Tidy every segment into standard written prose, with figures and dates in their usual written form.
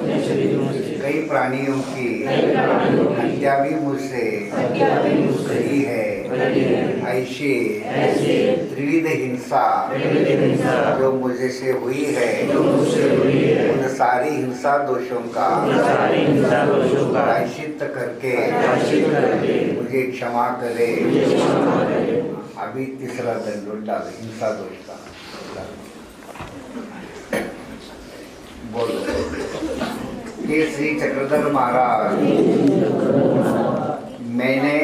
कई प्राणियों की हत्या भी मुझसे हुई है। ऐसी त्रिविध हिंसा जो मुझसे हुई है, उन सारी हिंसा दोषों का प्रायश्चित करके मुझे क्षमा करे। अभी तीसरा दंड डाले हिंसा दोष का। बोलो कि श्री चक्रधर महाराज, मैंने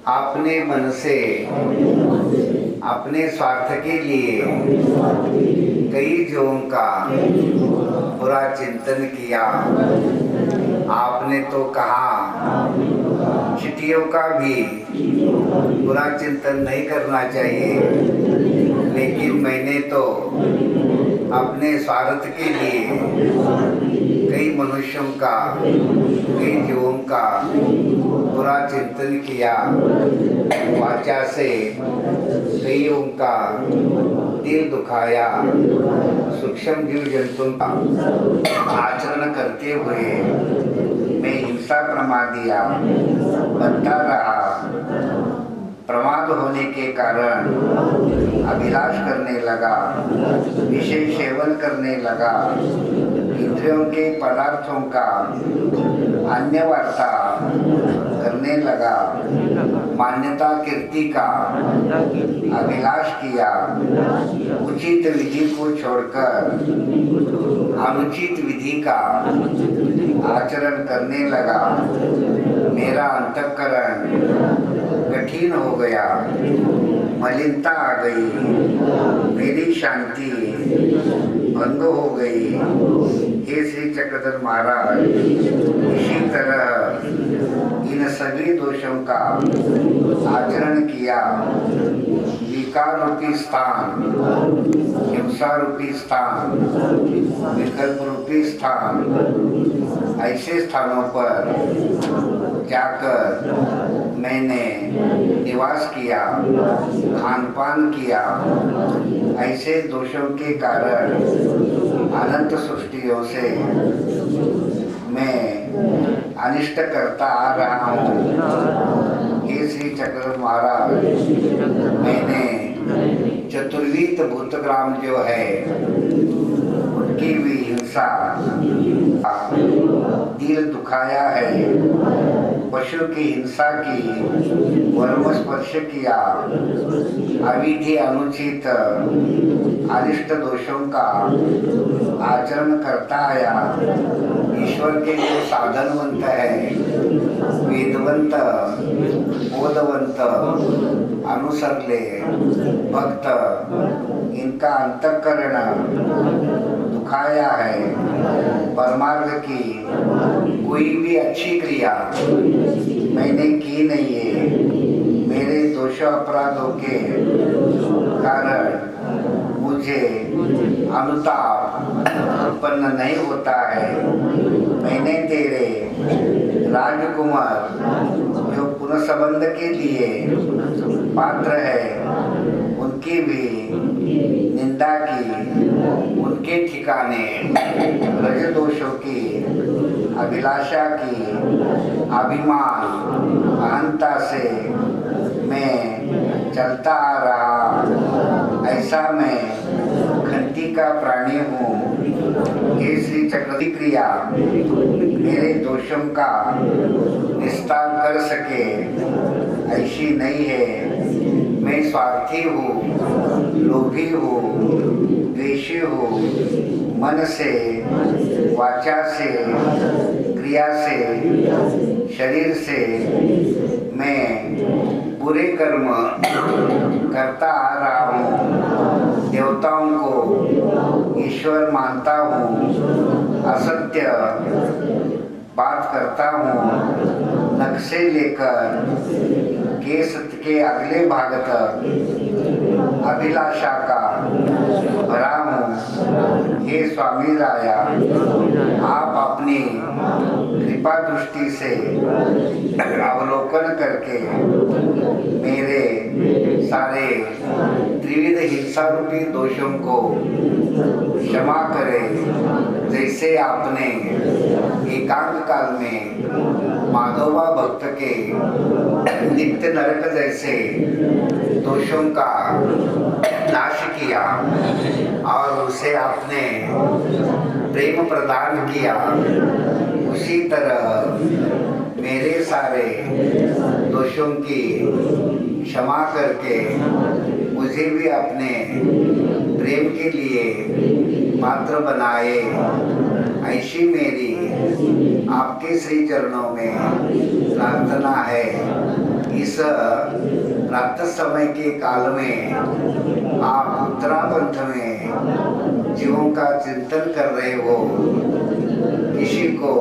अपने मन से अपने स्वार्थ के लिए कई जीवों का बुरा चिंतन किया। आपने तो कहा चिट्ठियों का भी बुरा चिंतन नहीं करना चाहिए, लेकिन मैंने तो अपने स्वार्थ के लिए कई मनुष्यों का, कई जीवों का बुरा चिंतन किया। वाचा से कईयों का दिल दुखाया। सूक्ष्म जीव जंतुओं का आचरण करते हुए मैं हिंसा प्रमादिया बनता रहा। प्रमाद होने के कारण अभिलाष करने लगा, विषय सेवन करने लगा, इंद्रियों के पदार्थों का अन्य वार्ता करने लगा, मान्यता कीर्ति का अभिलाष किया, उचित विधि को छोड़कर अनुचित विधि का आचरण करने लगा। मेरा अंतःकरण कठिन हो गया, मलिनता आ गई, मेरी शांति भंग हो गई। हे श्री चक्रधर महाराज, इसी तरह इन सभी दोषों का आचरण किया। विकार रूपी स्थान, हिंसा रूपी स्थान, विकल्प रूपी स्थान, ऐसे स्थानों पर जाकर मैंने निवास किया, खान पान किया। ऐसे दोषों के कारण अनंत सृष्टियों से मैं अनिष्ट करता आ रहा हूँ। हे श्री चक्रधर महाराज, मैंने चतुर्विध भूतग्राम जो है उनकी भी हिंसा, दिल दुखाया है, पशु की हिंसा की, वर्म स्पर्श किया, अविधि अनुचित अनिष्ट दोषों का आचरण करता आया। ईश्वर के जो साधनवंत है, वेदवंत, बोधवंत, अनुसरले भक्त, इनका अंतःकरण दुखाया है। परमार्थ की कोई भी अच्छी क्रिया मैंने की नहीं है। मेरे दोष अपराधों के कारण मुझे अनुताप उत्पन्न नहीं होता है। मैंने तेरे राजकुमार जो पुनः संबंध के लिए पात्र है, उनकी भी निंदा की, उनके ठिकाने रज दोषों की, अभिलाषा की, अभिमान अहंता से मैं चलता आ रहा। ऐसा मैं खंती का प्राणी हूँ। हे श्री चक्रधर क्रिया मेरे दोषों का निस्तार कर सके ऐसी नहीं है। मैं स्वार्थी हूँ, लोभी हूँ, द्वेषी हूँ। मन से, वाचा से, क्रिया से, शरीर से मैं बुरे कर्म करता आ रहा हूँ। देवताओं को ईश्वर मानता हूँ, असत्य बात करता हूँ। नख से लेकर केस के अगले भाग तक अभिलाषा का भरा हूँ। हे स्वामी राया, आप अपनी कृपा दृष्टि से अवलोकन करके मेरे सारे त्रिविध हिंसा रूपी दोषों को क्षमा करें। जैसे जैसे आपने एकांत काल में माधोबा भक्त के नित्य नरक जैसे दोषों का नाश किया और उसे आपने प्रेम प्रदान किया, उसी तरह मेरे सारे दोषों की क्षमा करके मुझे भी अपने प्रेम के लिए पात्र बनाए। ऐसी मेरी आपके श्री चरणों में प्रार्थना है। इस प्रातः समय के काल में आप उत्तरापंथ में जीवों का चिंतन कर रहे हो, किसी को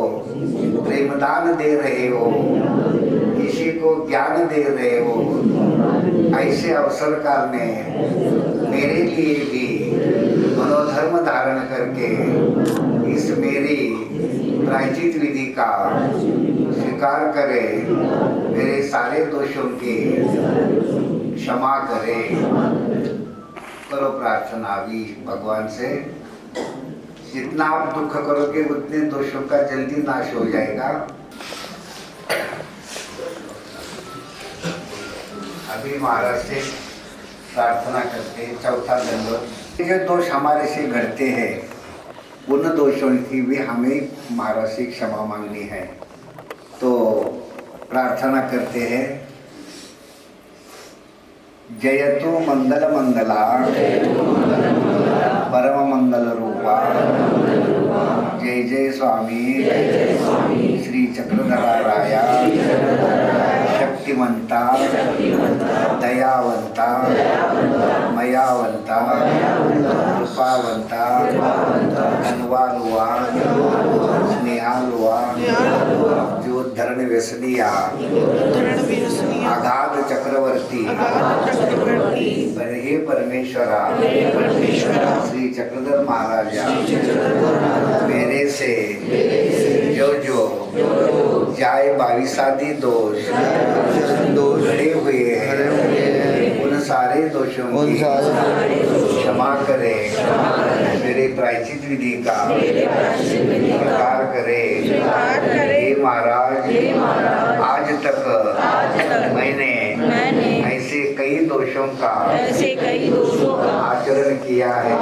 प्रेमदान दे रहे हो, किसी को ज्ञान दे रहे हो। ऐसे अवसर काल में मेरे लिए भी मनोधर्म धारण करके इस मेरी प्रायश्चित विधि का स्वीकार करे, मेरे सारे दोषों की क्षमा करे। करो प्रार्थना अभी भगवान से। जितना आप दुख करोगे उतने दोषों का जल्दी नाश हो जाएगा। अभी महाराज से प्रार्थना करते हैं, चौथा दंडवत। जो दोष हमारे से घटते हैं उन दोषों की भी हमें महाराज से क्षमा मांगनी है। तो प्रार्थना करते हैं। जयतु मंगल मंगला परम मंगल रूपा, जय जय स्वामी श्री चक्रधरा राया, शक्तिमंता दयावंता मयावंता कृपावंता धनवालुआ स्नेहालुआ जो धरण व्यसनिया आघात चक्रवर्ती हे परमेश्वरा श्री चक्रधर महाराजा, मेरे से जो जाए 22 आदि दोष घड़े हुए हैं, उन सारे दोषों की क्षमा करे, मेरे प्रायश्चित विधि का प्रकार करे। हे महाराज, आज तक मैंने ऐसे कई दोषों का आचरण किया है,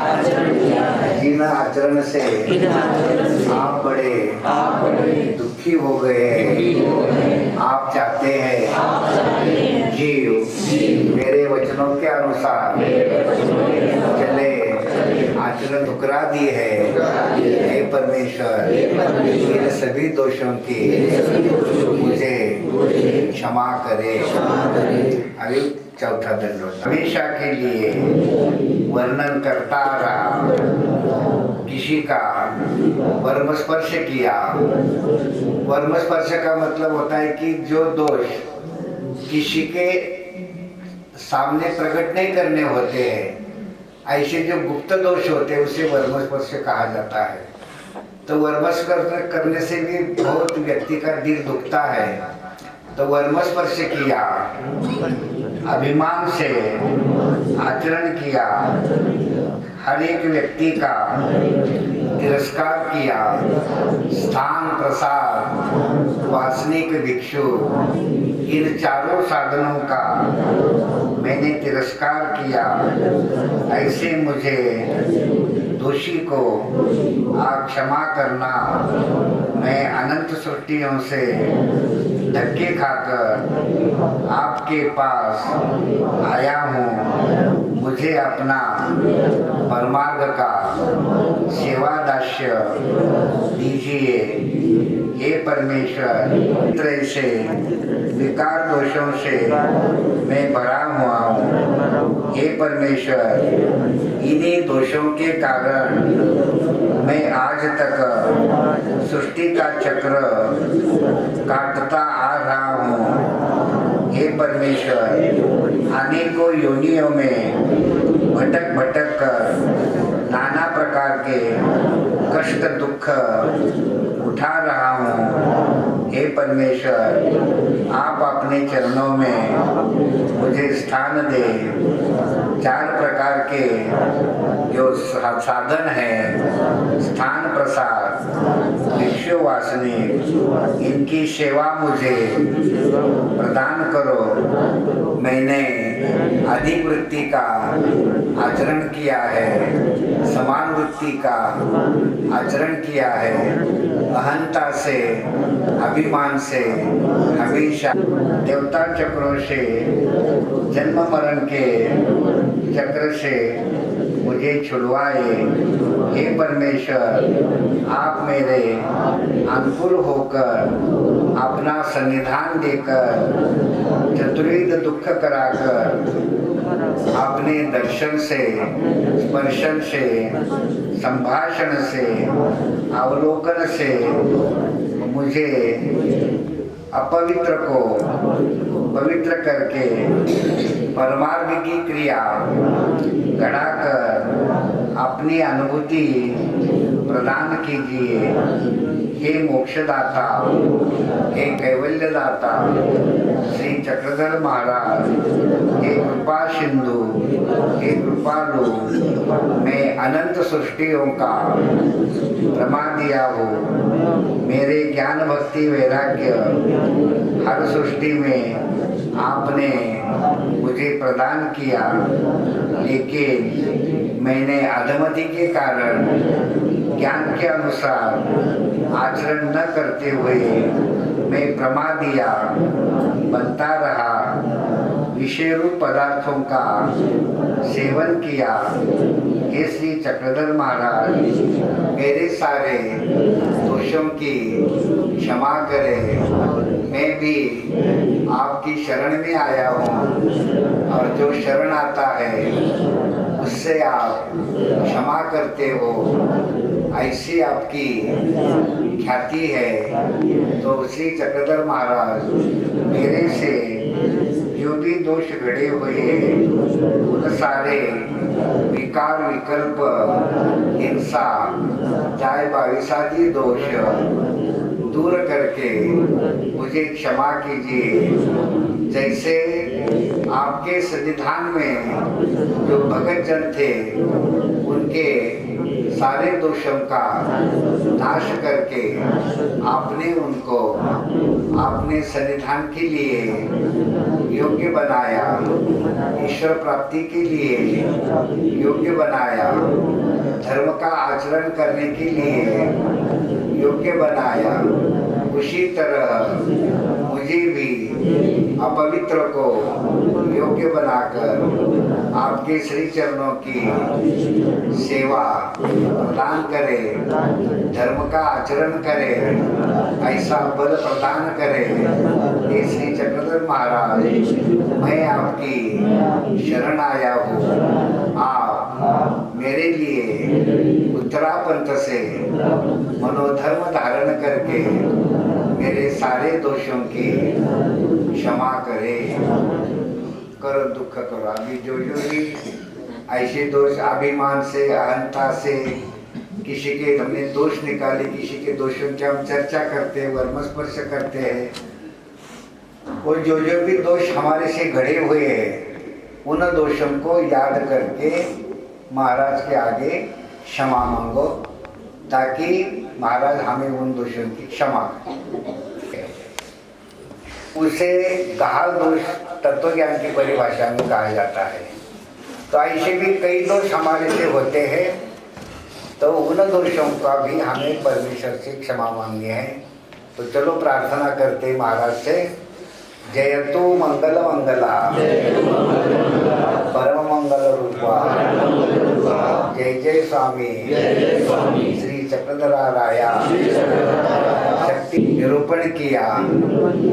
जिन आचरण से आप बड़े दुखी हो गए। आप चाहते हैं जीव मेरे वचनों के अनुसार चले, आचरण ठुकरा दी है। हे परमेश्वर, इन सभी दोषों की मुझे क्षमा करे। अभी चौथा दंड। हमेशा के लिए वर्णन करता रहा, किसी का वर्म स्पर्श किया। वर्म स्पर्श का मतलब होता है कि जो दोष किसी के सामने प्रकट नहीं करने होते हैं, ऐसे जो गुप्त दोष होते हैं उसे वर्म स्पर्श कहा जाता है। तो वर्म स्पर्श करने से भी बहुत व्यक्ति का दिल दुखता है। तो वर्म स्पर्श किया, अभिमान से आचरण किया, हर एक व्यक्ति का तिरस्कार किया, स्थान प्रसाद वासनिक भिक्षु, इन चारों साधनों का मैंने तिरस्कार किया। ऐसे मुझे दोषी को आप क्षमा करना। मैं अनंत सृष्टियों से धक्के खाकर आपके पास आया हूँ। मुझे अपना परमार्थ का सेवा दास्य दीजिए। हे परमेश्वर, तरह से विकार दोषों से मैं भरा हुआ हूँ। हे परमेश्वर, इन्हीं दोषों के कारण मैं आज तक सृष्टि का चक्र काटता आ रहा हूँ। हे परमेश्वर, अनेकों योनियों में भटक भटक कर नाना प्रकार के कष्ट दुख उठा रहा हूँ। हे परमेश्वर, आप अपने चरणों में मुझे स्थान दे। चार प्रकार के जो साधन है, स्थान प्रसाद, विश्व वासनी इनकी सेवा मुझे प्रदान करो। मैंने अधिक वृत्ति का आचरण किया है, समान वृत्ति का आचरण किया है। अहंता से, अभिमान से हमेशा देवता चक्रों से, जन्म मरण के चक्र से मुझे छुड़वाए। हे परमेश्वर, आप मेरे अनुकूल होकर अपना सन्निधान देकर चतुर्विध दुख कराकर अपने दर्शन से, स्पर्शन से, संभाषण से, अवलोकन से मुझे अपवित्र को पवित्र करके परमार्थ की क्रिया गढ़ाकर अपनी अनुभूति प्रदान कीजिए। हे मोक्षदाता, हे कैवल्यदाता श्री चक्रधर महाराज, हे कृपा सिंधु, हे कृपालु, मैं अनंत सृष्टियों का प्रमाण दिया हूँ। मेरे ज्ञान भक्ति वैराग्य हर सृष्टि में आपने मुझे प्रदान किया, लेकिन मैंने अधमति के कारण ज्ञान के अनुसार आचरण न करते हुए मैं प्रमाद दिया, बनता रहा, विषय रूप पदार्थों का सेवन किया। हे श्री चक्रधर महाराज, मेरे सारे दोषों की क्षमा करें। मैं भी आपकी शरण में आया हूँ और जो शरण आता है उससे आप क्षमा करते हो, ऐसी आपकी ख्याति है। तो श्री चक्रधर महाराज, मेरे से जो भी दोष घड़े हुए उन सारे विकार, विकल्प, हिंसा, जाय बाविसादी दोष दूर करके मुझे क्षमा कीजिए। जैसे आपके सन्निधान में जो भगत जन थे उनके सारे दोषों का नाश करके आपने उनको अपने सन्निधान के लिए योग्य बनाया, ईश्वर प्राप्ति के लिए योग्य बनाया, धर्म का आचरण करने के लिए योग्य बनाया। उसी तरह मुझे भी अपवित्र को योग्य बनाकर आपके श्री चरणों की सेवा प्रदान करे, धर्म का आचरण करे, ऐसा बल प्रदान करे। हे श्री चक्रधर महाराज, मैं आपकी शरण आया हूँ। आप मेरे लिए उत्तरापंथ से मनोधर्म धारण करके मेरे सारे दोषों की क्षमा करे। करो दुख करो। अभी जो भी ऐसे दोष अभिमान से, अहंता से किसी के हमने दोष निकाले, किसी के दोषों की हम चर्चा करते हैं, वर्मस्पर्श करते हैं, और जो भी दोष हमारे से घड़े हुए हैं उन दोषों को याद करके महाराज के आगे क्षमा मांगो, ताकि महाराज हमें उन दोषों की क्षमा करें। उसे गहाल दोष तत्व ज्ञान की परिभाषा में कहा जाता है। तो ऐसे भी कई दोष हमारे से होते हैं, तो उन दोषों का भी हमें परमेश्वर से क्षमा मांगनी है। तो चलो प्रार्थना करते महाराज से। जयतु मंगल मंगला परम मंगल रूपा, जय जय स्वामी श्री चक्रधराराया। शक्ति निरूपण किया,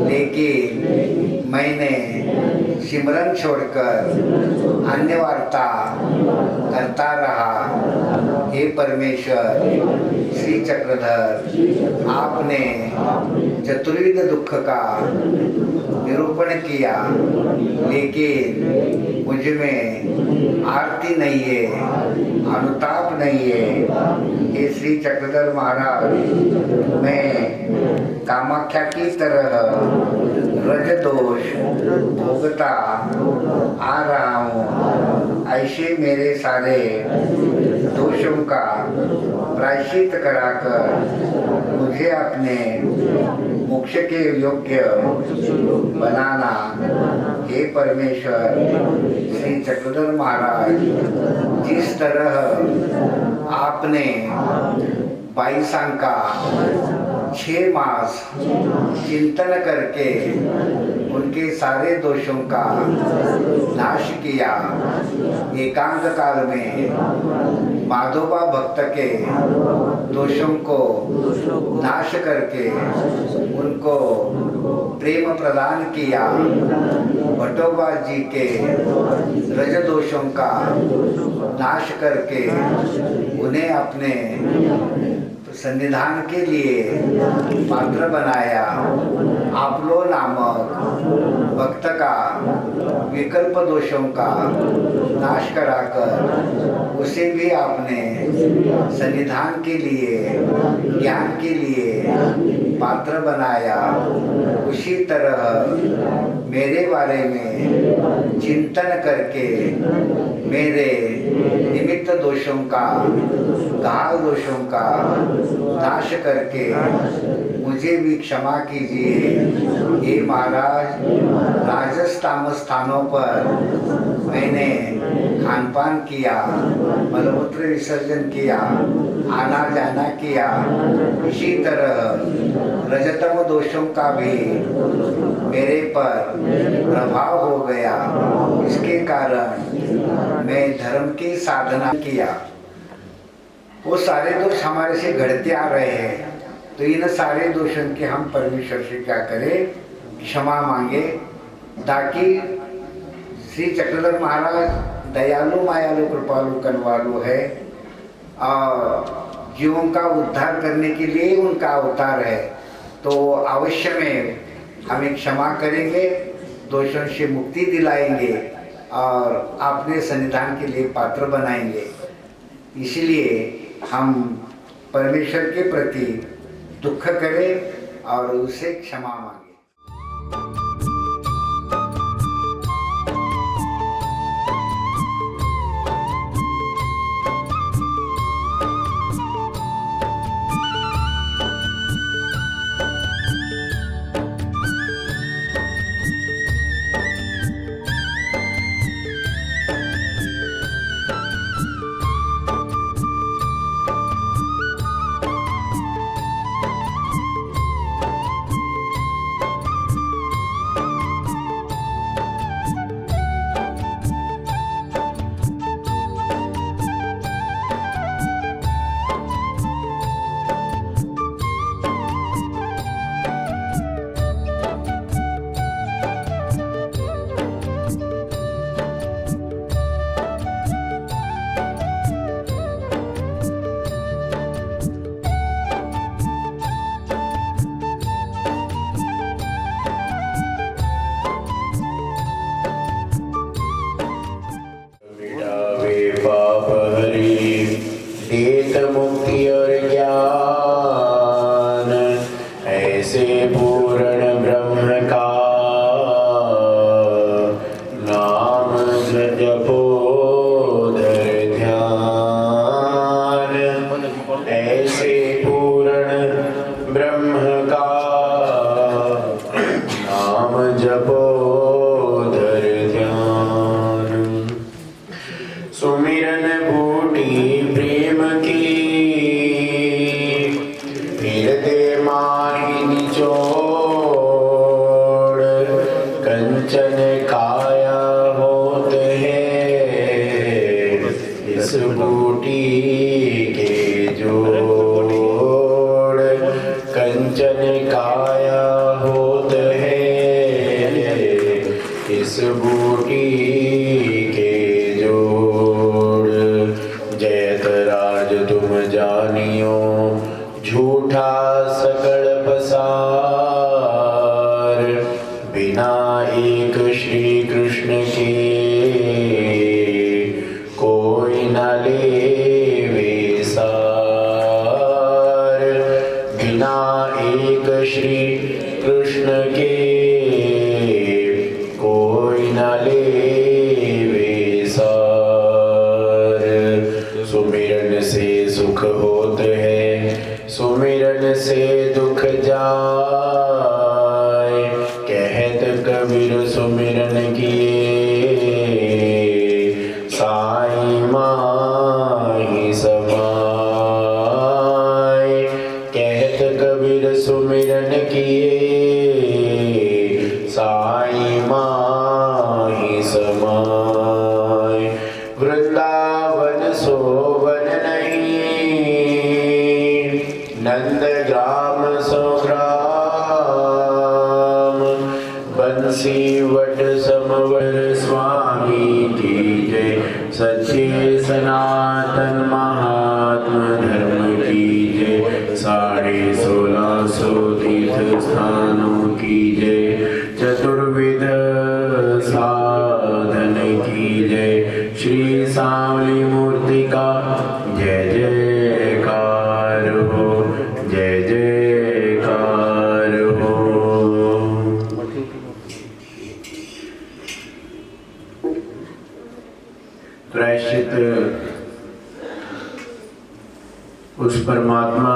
लेकिन मैंने सिमरन छोड़कर अन्य वार्ता करता रहा। हे परमेश्वर श्री चक्रधर, आपने चतुर्विध दुख का निरूपण किया, लेकिन मुझ में आरती नहीं है, अनुताप नहीं है, हे श्री चक्रधर महाराज, मैं कामाख्या की तरह रज दोष भोगता आ रहा हूँ। ऐसे मेरे सारे दोषों का प्रायश्चित कराकर मुझे अपने मोक्ष के योग्य बनाना। हे परमेश्वर, श्री चक्रधर महाराज, जिस तरह आपने 22 का 6 मास चिंतन करके उनके सारे दोषों का नाश किया, एकांत काल में माधोबा भक्त के दोषों को नाश करके उनको प्रेम प्रदान किया, भटोबा जी के रज दोषों का नाश करके उन्हें अपने सन्निधान के लिए पात्र बनाया। आपलो नामक भक्त का विकल्प दोषों का नाश कराकर उसे भी आपने सन्निधान के लिए, ज्ञान के लिए पात्र बनाया। उसी तरह मेरे बारे में चिंतन करके मेरे निमित्त दोषों का, घाव दोषों का नाश करके मुझे भी क्षमा कीजिए। हे महाराज, राजस तामस स्थानों पर मैंने खानपान किया, मलमूत्र विसर्जन किया, आना जाना किया। इसी तरह रजतम दोषों का भी मेरे पर प्रभाव हो गया। इसके कारण मैं धर्म की साधना किया। वो सारे दोष हमारे से घटते आ रहे हैं, तो इन सारे दोषों के हम परमेश्वर से क्या करें? क्षमा मांगे, ताकि श्री चक्रधर महाराज दयालु, मायालु, कृपालु, कनवालु है और जीवों का उद्धार करने के लिए उनका अवतार है। तो अवश्य में हमें क्षमा करेंगे, दोषों से मुक्ति दिलाएंगे और अपने सन्निधान के लिए पात्र बनाएंगे। इसलिए हम परमेश्वर के प्रति दुख करें और उसे क्षमा मांगे। मुक्ति और ज्ञान ऐसे पूर्ण ब्रह्म का नाम जपो धर ध्यान। ऐसे पूर्ण ब्रह्म का नाम जपो धर ध्यान। सुमिरन बूटी प्रेम की फिरते माही निचोड़। कंचन काया होत है इस बूटी के जोड़। कंचन काया होत है इस बूटी तुम जानियो झूठा सकल पसार। बिना एक श्री कृष्ण के कोई न लेवे सार। बिना एक श्री कृष्ण के कोई न लेवे सार। सुमिरन से सुख होत है, सुमिरन से दुख जाए। कहत कबीर सुमिरन किए, साई माही समाए। कहत कबीर सुमिरन किए, साई माही समाए। वृंदावन सोवन नहीं, नंद ग्राम संग्राम। बंसी वट समवर स्वामी की जय। सच्चे सनातन महात्मा धर्म की जय। 1650 तीर्थ स्थानों की जय। चतुर्विध साधन की जय। श्री सांवली मूर्ति का जय जयकार हो, जय जयकार हो। प्रायश्चित उस परमात्मा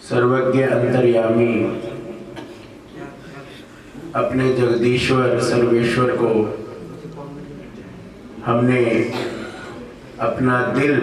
सर्वज्ञ अंतर्यामी अपने जगदीश्वर सर्वेश्वर को हमने अपना दिल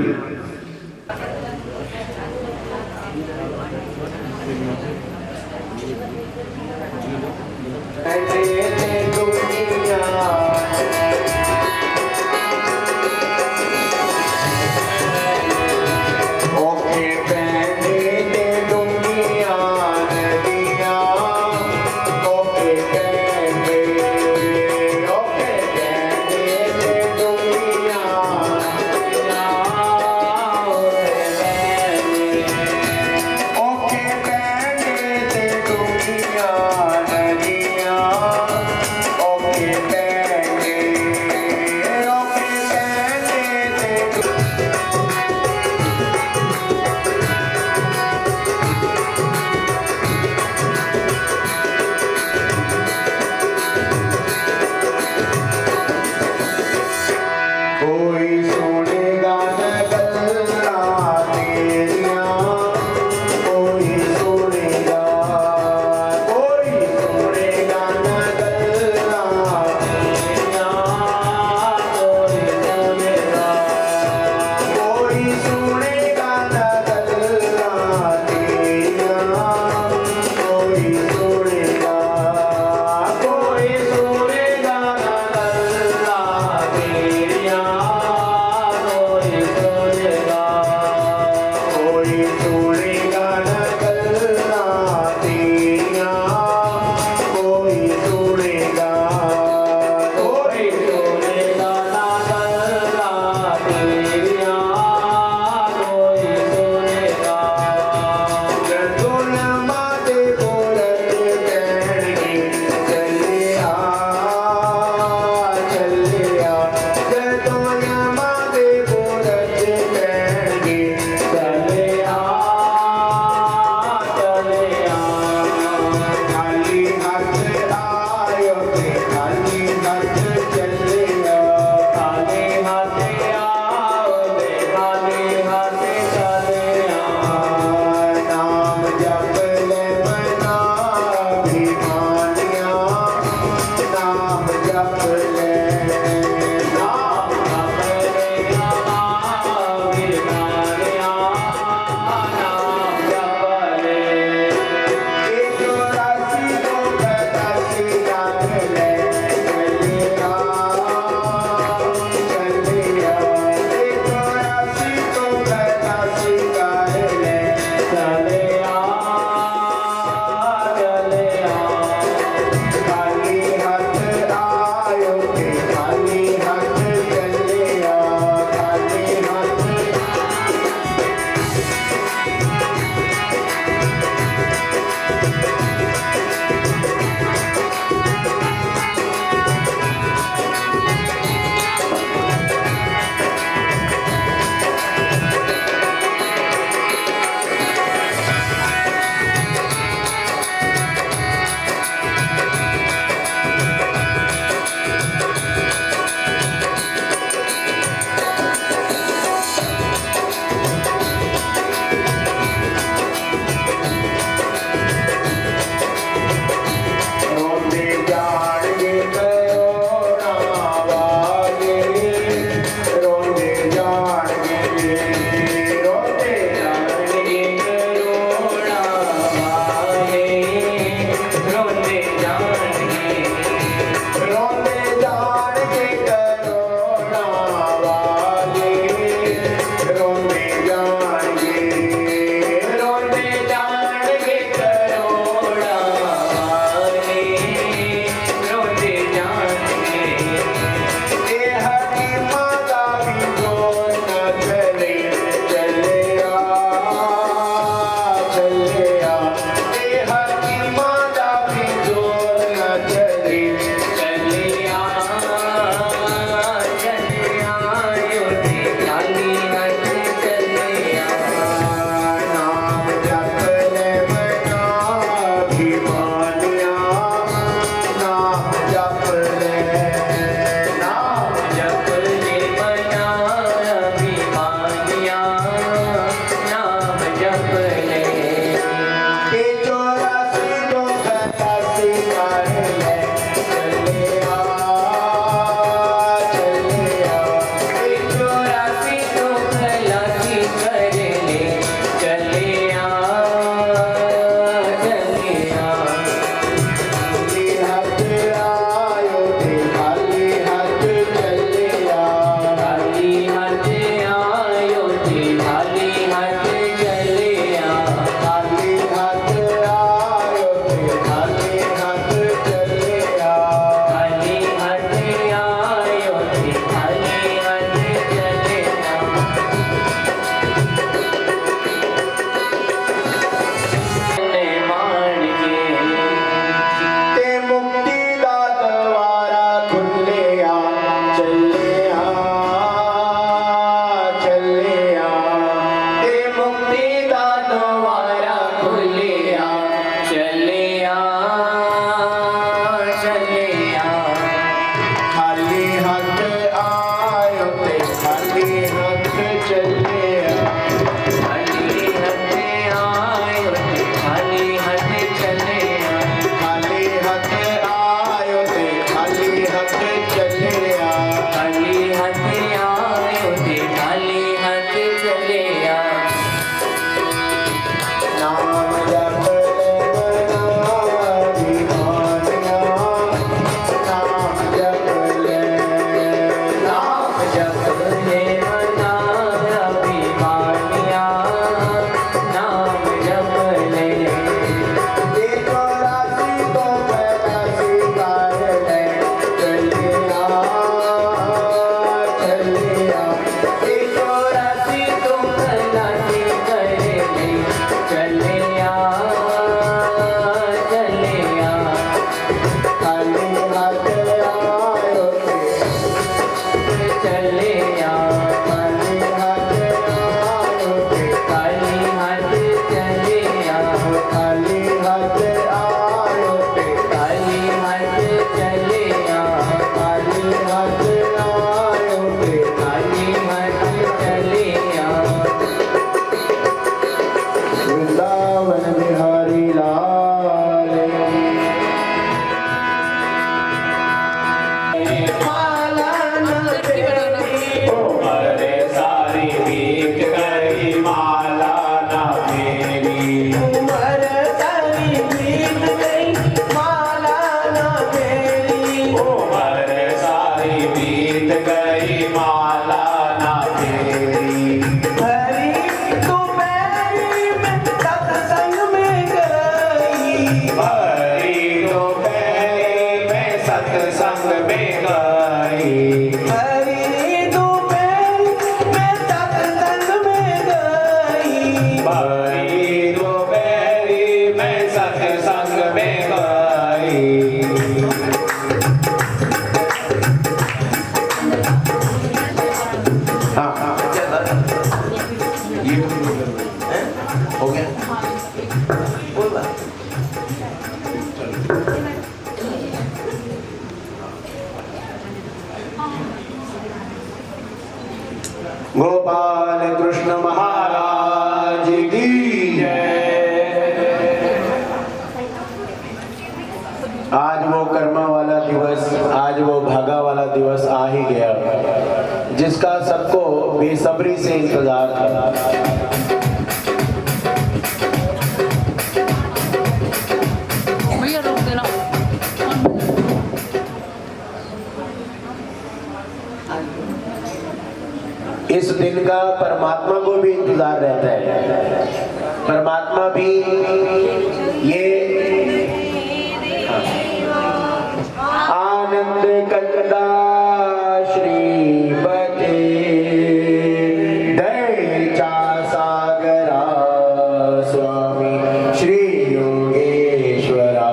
वृंदावन बिहारी लाल माला न फेरी उम्र सारी बीत गई माला ना फेरी उम्र सारी बीत गई माला न फेरी उम्र सारी बीत गई माला ना फेरी हरी तू मेरी में सत्संग में गई हरी दोपहरी में सत्संग में गई हरी तू मेरी में सत्संग में गई हरी दोपहरी में सत्संग में गई हाँ ये हो गया बोल बा गोपाल कृष्ण महाराज की जय। आज वो कर्मा वाला दिवस, आज वो भागा वाला दिवस आ ही गया, जिसका सबको बेसब्री से इंतजार था। भैया रोक देना। इस दिन का परमात्मा को भी इंतजार रहता है। परमात्मा भी ये आनंद कंदा श्रीपते दयचा सागरा स्वामी श्री योगेश्वरा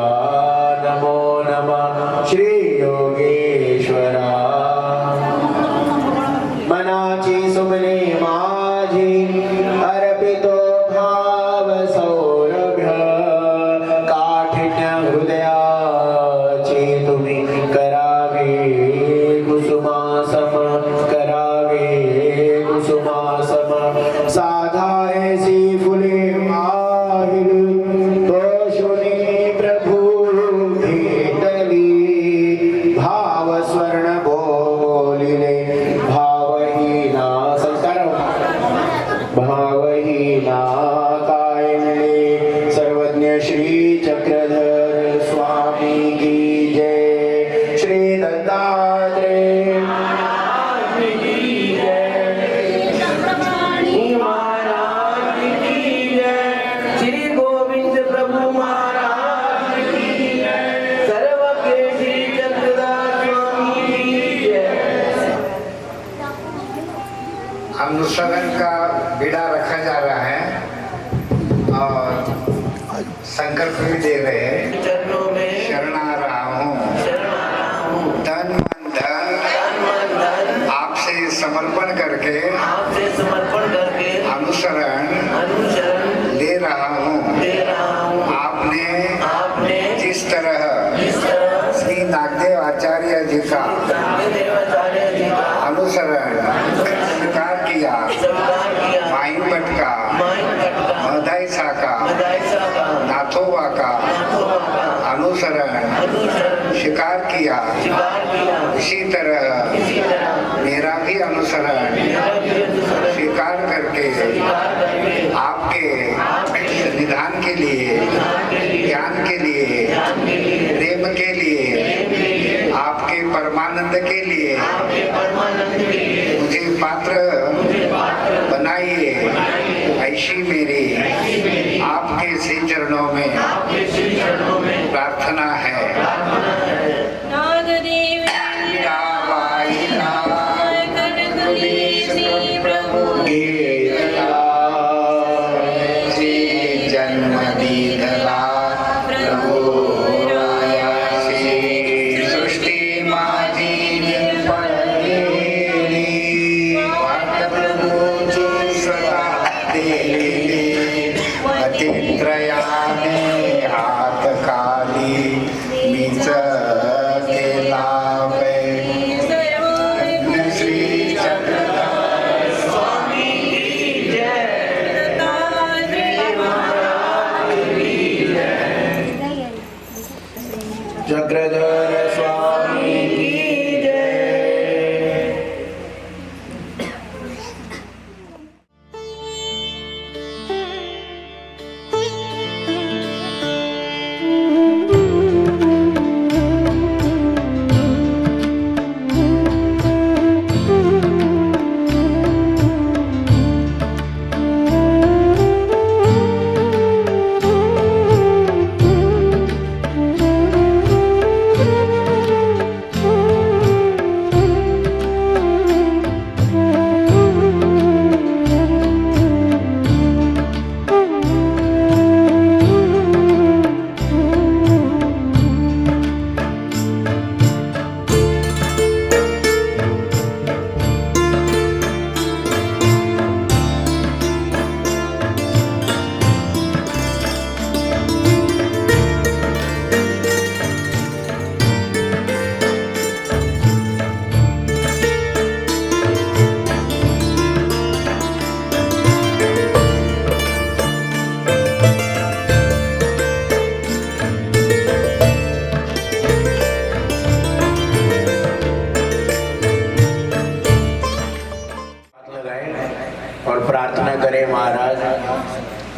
नमो नमः श्री योगेश्वरा मनाची सुमने माझी अर्पितो भाव सौरभ्य काठिन्य हृदयाची तुम्ही करावे कुसुमासम करावे कुसुमासम साधा ऐसी फुले माहिल तो शुनी प्रभु भेटली भाव स्वर्ण बोलिले भावहीना संस्कार भावहीना कायमले सर्वज्ञ श्री चक्रधर स्वामी की जय श्री दत्तात्रेय महाराज की जय महाराज की जय श्री गोविंद प्रभु महाराज की जय सर्वज्ञ श्री चक्रधर स्वामी की जय अनुसरण का बीड़ा रखा जा रहा है और संकल्प भी दे रहे हैं। चरणों में शरण आ रहा हूँ, शरण आ रहा हूँ तन मन धन तन मन धन आपसे समर्पण करके आपसे समर्पण करके अनुसरण अनुसरण ले रहा हूँ। दे रहा हूँ आपने जिस तरह जिस तरह श्री नागदेव आचार्य जी का देवाचार्य जी का अनुसरण स्वीकार किया, स्वीकार किया माई भट्ट का, माइन कटका मदाई सा का, मदाइसा का नाथोबा का नाथोबा का अनुसरण अनुसरण स्वीकार किया। स्वीकार किया इसी तरह इसी तरह मेरा भी अनुसरण मेरा भी अनुसरण स्वीकार करके स्वीकार करके आपके निधान के लिए, ज्ञान के लिए, प्रेम के लिए, आपके परमानंद के लिए आपके परमानंद के लिए मुझे पात्र बनाइए। ऐसी मेरी आपके श्री चरणों में आपके श्री चरणों में प्रार्थना है। श्री जन्म दीदला प्रभु राया श्री सृष्टि माझी निर्मळलेली वाट प्रभूची सदा देलेली अतित्रयाने हात खाली मीच केला श्री चक्रधर स्वामी की जय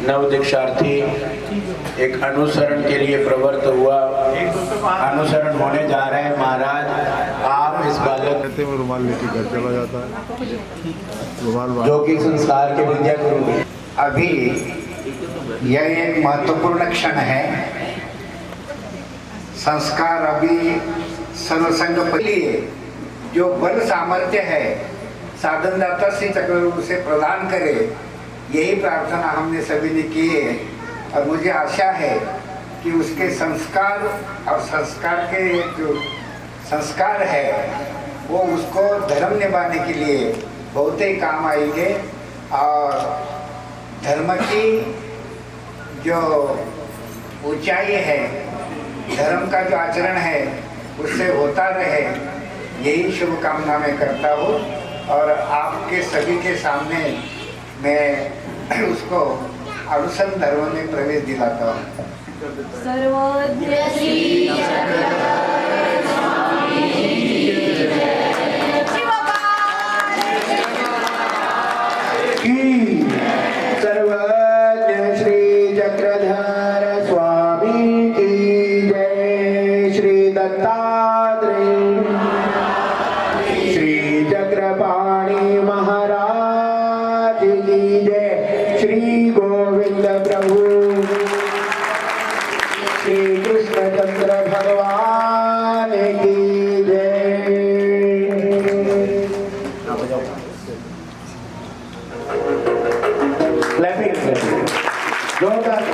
नव दीक्षार्थी एक अनुसरण के लिए प्रवृत्त हुआ, अनुसरण होने जा रहे हैं। महाराज आप इस बालक में रुमाल लेके घर चला जाता है, रुमाल जो कि संस्कार के विद्या गुरु अभी यह एक महत्वपूर्ण क्षण है। संस्कार अभी सर्वसंग के लिए जो बल सामर्थ्य है साधनदाता श्री चक्ररूप से प्रदान करे, यही प्रार्थना हमने सभी ने की है। और मुझे आशा है कि उसके संस्कार और संस्कार के जो संस्कार है वो उसको धर्म निभाने के लिए बहुत ही काम आएंगे और धर्म की जो ऊंचाई है, धर्म का जो आचरण है उससे होता रहे, यही शुभकामना मैं करता हूँ। और आपके सभी के सामने मैं उसको अनुसरण धर्म में प्रवेश दिलाता हूँ। सर्वज्ञ श्री सर्वज्ञ श्री चक्रधर स्वामी की जय। श्री दत्तात्रेय श्री चक्रपाणि महाराज की जय। श्री गोविंद प्रभु श्री कृष्णचंद्र भगवान की जय। जोरदार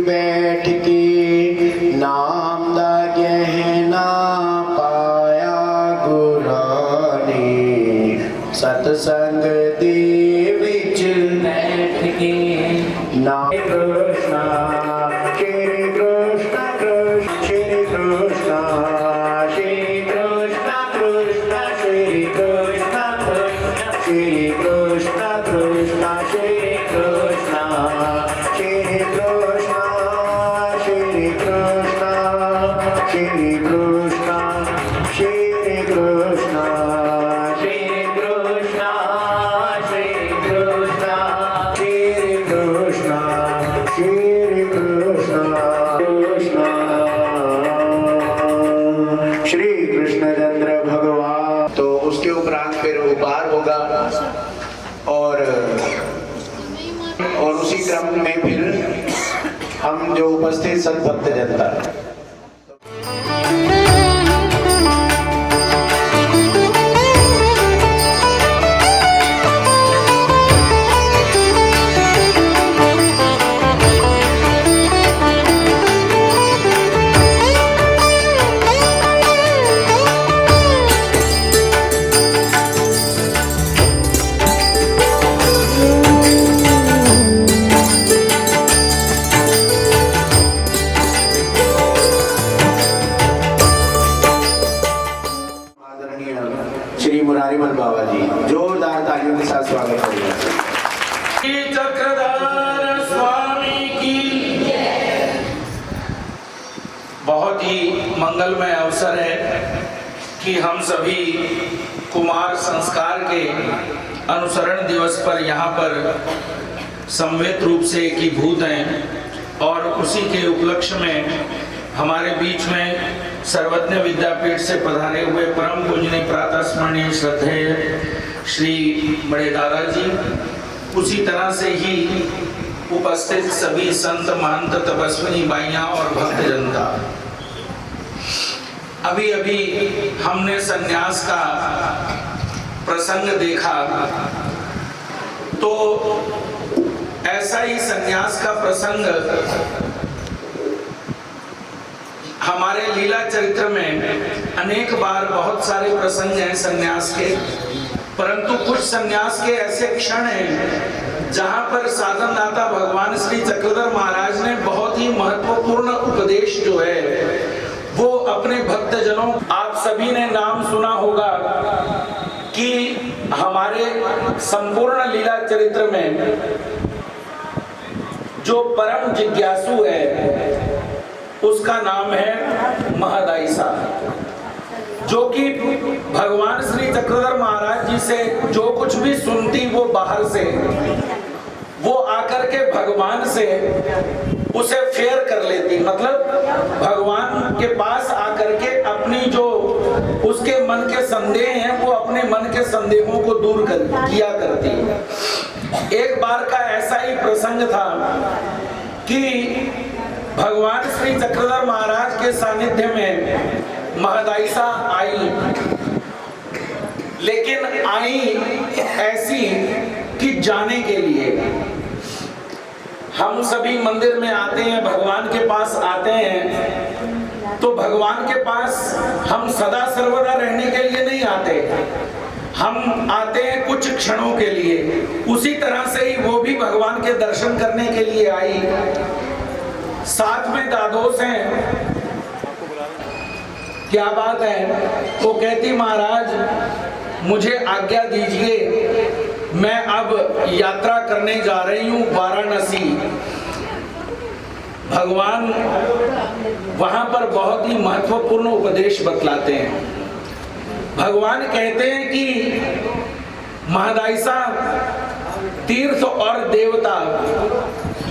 बैठ के नाम दा गहना पाया गुरानी, सत्संग दे विच बैठ के नाम कृष्णा श्री कृष्ण कृष्ण श्री कृष्ण श्री कृष्ण कृष्ण श्री कृष्ण कृष्ण श्री कृष्ण कृष्ण श्री कृष्ण श्री कृष्ण श्री कृष्ण श्री कृष्ण श्री कृष्ण श्री कृष्ण श्री कृष्ण श्री कृष्ण श्री कृष्ण उसी क्रम में फिर हम जो उपस्थित संत भक्त जनता श्री मुरारीमल बाबा जी, जोरदार तालियों के साथ स्वागत करिए। चक्रधार स्वामी की बहुत ही मंगलमय अवसर है कि हम सभी कुमार संस्कार के अनुसरण दिवस पर यहाँ पर सम्मिलित रूप से एकीभूत हैं और उसी के उपलक्ष्य में हमारे बीच में सर्वज्ञ विद्यापीठ से पधारे हुए परम पूजनीय प्रातः स्मरणीय श्रद्धेय श्री बड़े दादाजी, उसी तरह से ही उपस्थित सभी संत महंत तपस्विनी बाइयां और भक्त जनता। अभी अभी हमने सन्यास का प्रसंग देखा, तो ऐसा ही सन्यास का प्रसंग हमारे लीला चरित्र में अनेक बार बहुत सारे प्रसंग हैं सन्यास के, परंतु कुछ सन्यास के ऐसे क्षण हैं जहां पर साधनदाता भगवान श्री चक्रधर महाराज ने बहुत ही महत्वपूर्ण उपदेश जो है वो अपने भक्तजनों, आप सभी ने नाम सुना होगा कि हमारे संपूर्ण लीला चरित्र में जो परम जिज्ञासु है उसका नाम है महदाइसा, जो कि भगवान श्री चक्रधर महाराज जी से जो कुछ भी सुनती वो बाहर से, वो आकर के भगवान से उसे फेयर कर लेती, मतलब भगवान के पास आकर के अपनी जो उसके मन के संदेह हैं वो अपने मन के संदेहों को दूर किया करती। एक बार का ऐसा ही प्रसंग था कि भगवान श्री चक्रधर महाराज के सानिध्य में महदाइसा आई, लेकिन आई ऐसी कि जाने के लिए। हम सभी मंदिर में आते हैं, भगवान के पास आते हैं, तो भगवान के पास हम सदा सर्वदा रहने के लिए नहीं आते, हम आते हैं कुछ क्षणों के लिए। उसी तरह से ही वो भी भगवान के दर्शन करने के लिए आई। साथ में दादोस हैं, क्या बात है। वो कहती महाराज मुझे आज्ञा दीजिए, मैं अब यात्रा करने जा रही हूँ वाराणसी। भगवान वहां पर बहुत ही महत्वपूर्ण उपदेश बतलाते हैं। भगवान कहते हैं कि महदाइसा, तीर्थ और देवता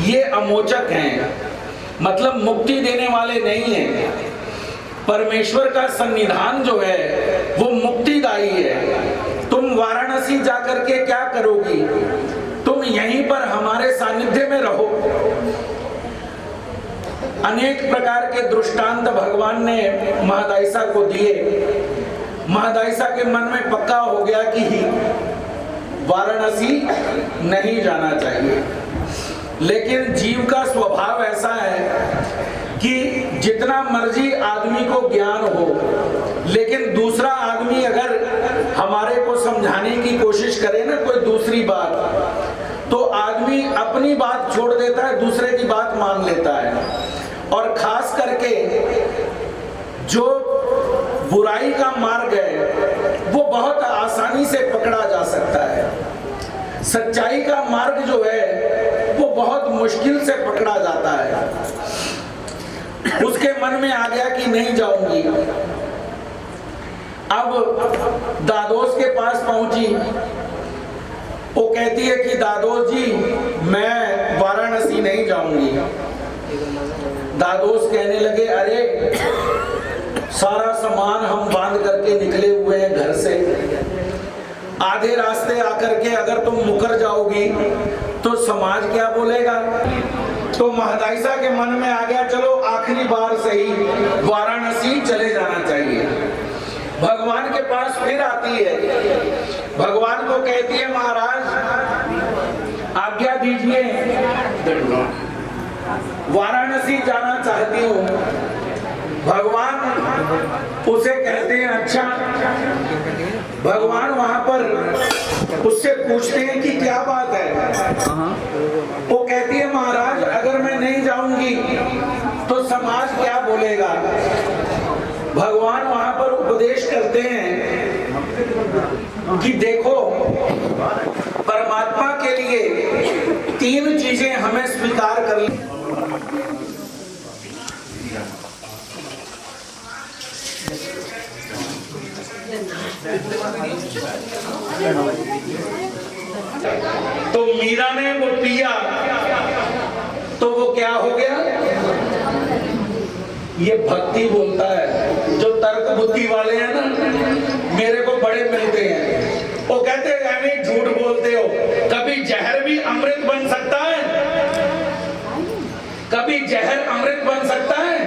ये अमोचक हैं, मतलब मुक्ति देने वाले नहीं हैं। परमेश्वर का सन्निधान जो है वो मुक्तिदायी है। तुम वाराणसी जाकर के क्या करोगी, तुम यहीं पर हमारे सानिध्य में रहो। अनेक प्रकार के दृष्टांत भगवान ने महदाइसा को दिए। महदाइसा के मन में पक्का हो गया कि वाराणसी नहीं जाना चाहिए, लेकिन जीव का स्वभाव ऐसा है कि जितना मर्जी आदमी को ज्ञान हो, लेकिन दूसरा आदमी अगर हमारे को समझाने की कोशिश करे ना कोई दूसरी बात, तो आदमी अपनी बात छोड़ देता है, दूसरे की बात मान लेता है। और खास करके जो बुराई का मार्ग है वो बहुत आसानी से पकड़ा जा सकता है। सच्चाई का मार्ग जो है वो बहुत मुश्किल से पकड़ा जाता है। उसके मन में आ गया कि नहीं जाऊंगी। अब दादोस के पास पहुंची, वो कहती है कि दादोस जी मैं वाराणसी नहीं जाऊंगी। दादोस कहने लगे अरे सारा सामान हम बांध करके निकले हुए हैं घर से, आधे रास्ते आकर के अगर तुम मुकर जाओगी तो समाज क्या बोलेगा। तो महदाइसा के मन में आ गया चलो आखिरी बार सही वाराणसी चले जाना चाहिए। भगवान के पास फिर आती है, भगवान को कहती है महाराज आज्ञा दीजिए, वाराणसी जाना चाहती हूँ। भगवान उसे कहते हैं अच्छा। भगवान वहां पर उससे पूछते हैं कि क्या बात है। वो कहती है महाराज अगर मैं नहीं जाऊंगी तो समाज क्या बोलेगा। भगवान वहां पर उपदेश करते हैं कि देखो परमात्मा के लिए 3 चीजें हमें स्वीकार कर ली। तो मीरा ने वो पिया तो वो क्या हो गया। ये भक्ति बोलता है। जो तर्क बुद्धि वाले हैं ना मेरे को बड़े मिलते हैं। वो कहते हैं झूठ बोलते हो, कभी जहर भी अमृत बन सकता है, कभी जहर अमृत बन सकता है।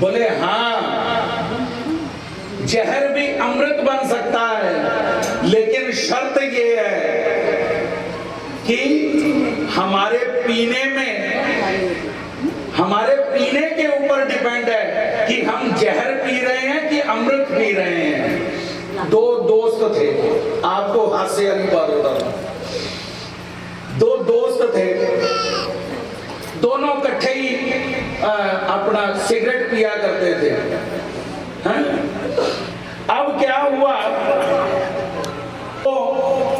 बोले हाँ जहर भी अमृत बन सकता है, लेकिन शर्त ये है कि हमारे पीने के ऊपर डिपेंड है कि हम जहर पी रहे हैं कि अमृत पी रहे हैं। 2 दोस्त थे, आपको हास्य वाली बात बता रहा हूं। 2 दोस्त थे, दोनों इकट्ठे ही अपना सिगरेट पिया करते थे। अब क्या हुआ, तो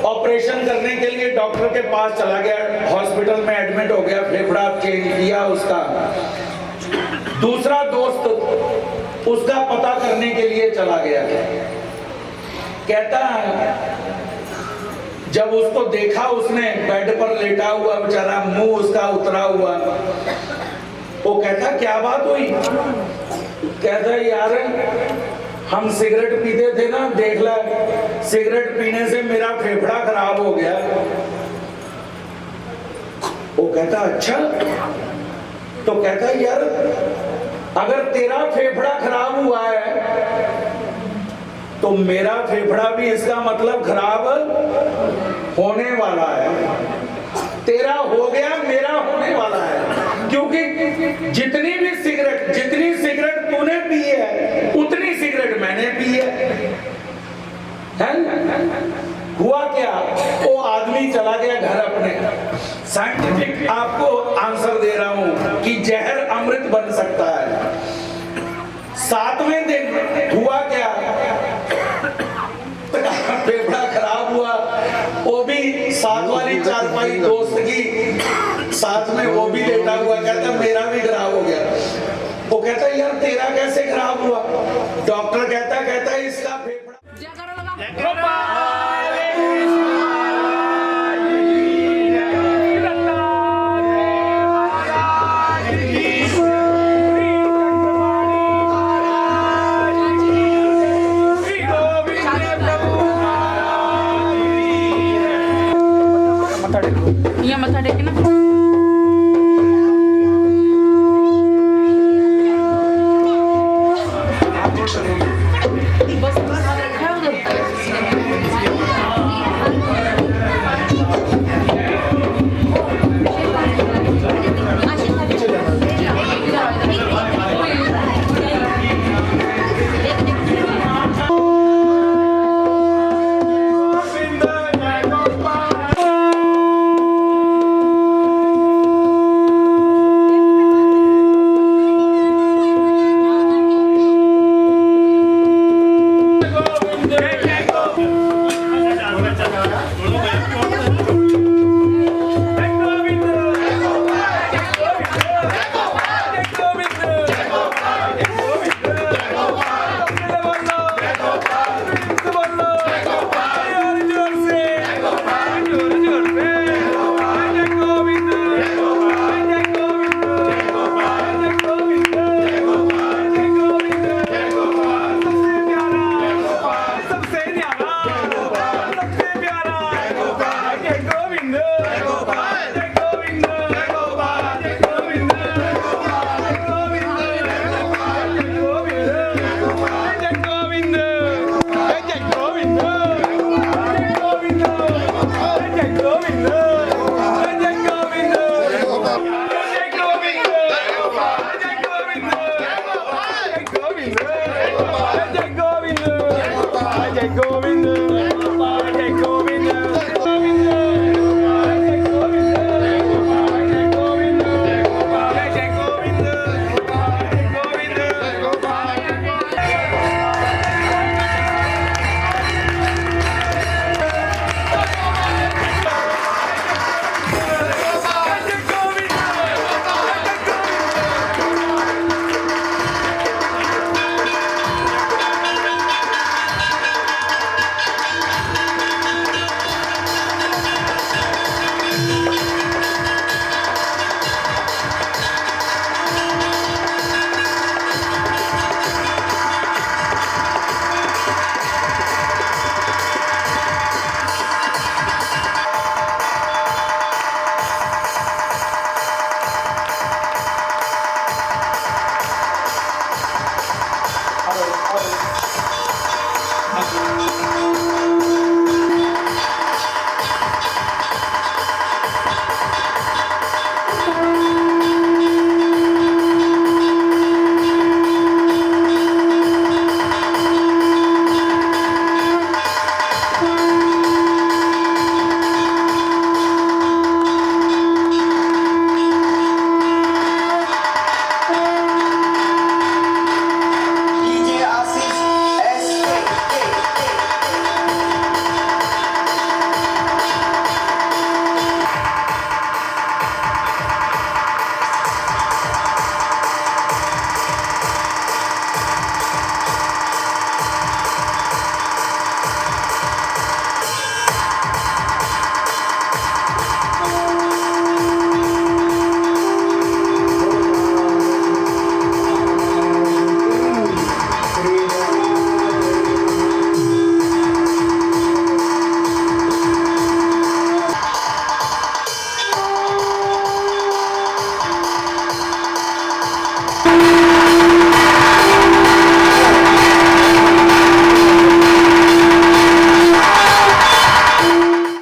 ऑपरेशन करने के लिए डॉक्टर के पास चला गया, हॉस्पिटल में एडमिट हो गया, फेफड़ा चेंज किया उसका। दूसरा दोस्त उसका पता करने के लिए चला गया। कहता है जब उसको देखा उसने बेड पर लेटा हुआ बेचारा, मुंह उसका उतरा हुआ, वो कहता क्या बात हुई। कहता यार हम सिगरेट पीते थे ना, देख ला सिगरेट पीने से मेरा फेफड़ा खराब हो गया। वो कहता अच्छा। तो कहता यार अगर तेरा फेफड़ा खराब हुआ है तो मेरा फेफड़ा भी इसका मतलब खराब होने वाला है। तेरा हो गया मेरा होने वाला है, क्योंकि जितनी सिगरेट तूने पी है उतनी सिगरेट मैंने पी है। हुआ क्या, वो आदमी चला गया घर अपने। साइंटिफिक आपको आंसर दे रहा हूं कि जहर अमृत बन सकता है। 7वें दिन हुआ क्या, फेफड़ा खराब हुआ, वो भी साथ वाली चारपाई दोस्त की साथ में वो भी लेटा हुआ। कहता मेरा भी खराब हो गया। वो कहता यार तेरा कैसे खराब हुआ। डॉक्टर कहता इसका फेफड़ा। मत्था टेकना।